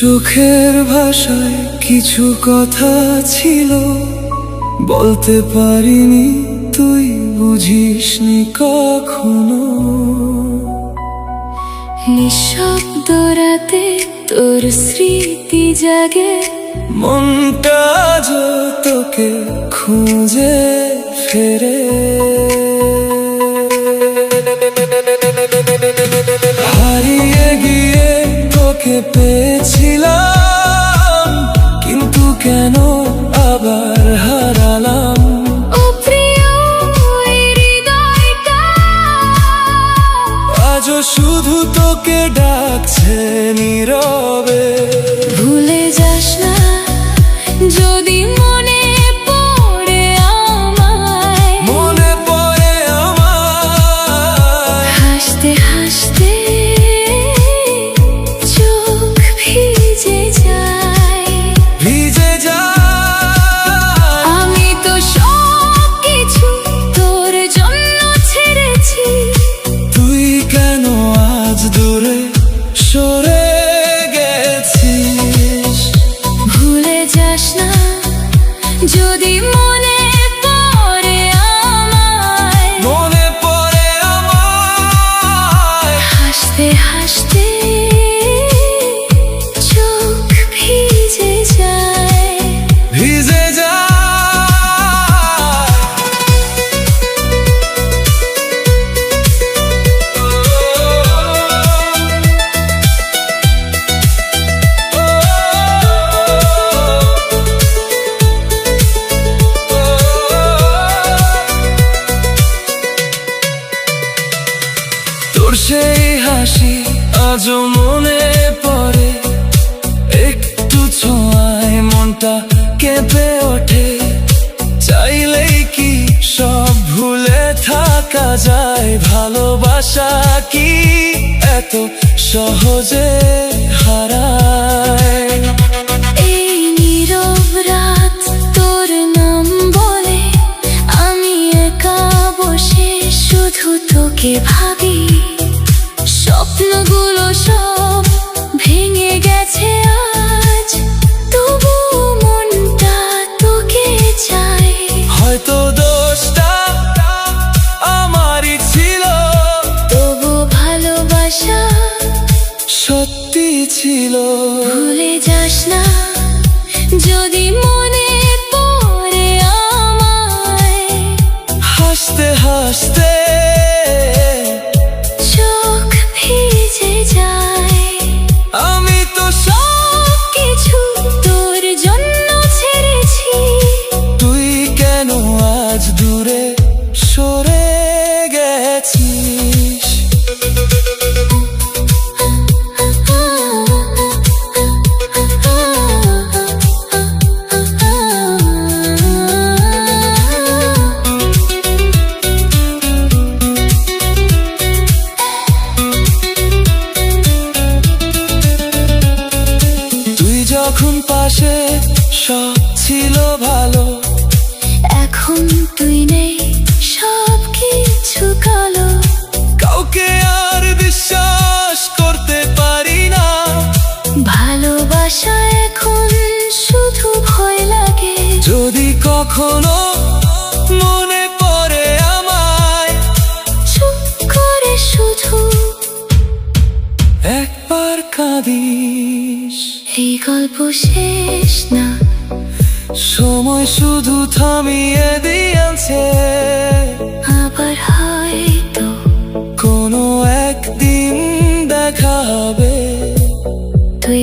চোখের ভাষায় কিছু কথা ছিল, বলতে পারিনি, তুই বুঝিসনি কখনো। নিঃশব্দ রাতে তোর স্মৃতি জাগে, মনটা আজ তোকে খুঁজে ফেরে। হারিয়ে গিয়ে তোকে পেয়েছিলাম, কিন্তু কেন আবার হারালাম? ও প্রিয় এই হৃদয়টা আজও শুধু তোকে ডাকছে নীরবে। ভুলে যাস না যদি মনে পড়ে আমায়, মনে পড়ে আমায়। হাসতে হাসতে চোখ ভিজে যায়, ভিজে যায়। আমি তো সব কিছু তোর জন্য ছেড়েছি, তুই কেন আজ দূরে সরে গেছিস? ভুলে যাস না যদি মনে পড়ে আমায়, মনে পড়ে আমায়। হাসতে হাসতে চোখ ভিজে যায়। ভিজে যায়। তোর সেই হাসি আজও মনে পড়ে, একটু ছোঁয়ায় মনটা কেঁপে ওঠে। চাইলেই কি সব ভুলে থাকা যায়? ভালোবাসা কি এত সহজে হারায়? এই নীরব রাত তোর নাম বলে, আমি একা বসে শুধু তোকে ভাবি। স্বপ্নগুলো সব ভেঙে গেছে আজ, তবু মনটা তোকে চায়। হয়তো দোষটা আমারই ছিল, তবু ভালোবাসা সত্যি ছিল। ভুলে যাস না যদি মনে পড়ে আমায়, হাসতে হাসতে চোখ ভিজে যায়। আমি তো সব কিছু তোর জন্য ছেড়েছি, তুই কেন আজ দূরে সরে গেছিস? তুই যখন পাশে সব ছিল ভালো, এখন তুই নেই, সব কিছু কালো। কাউকে আর বিশ্বাস করতে পারি না। ভালোবাসা এখন শুধু ভয় লাগে, যদি কখনো মনে পড়ে আমায়, চুপ করে শুধু একবার কাঁদিস। এই গল্প শেষ না, সময় শুধু থামিয়ে দিয়েছে। আবার হয়তো কোনো একদিন দেখা হবে। তুই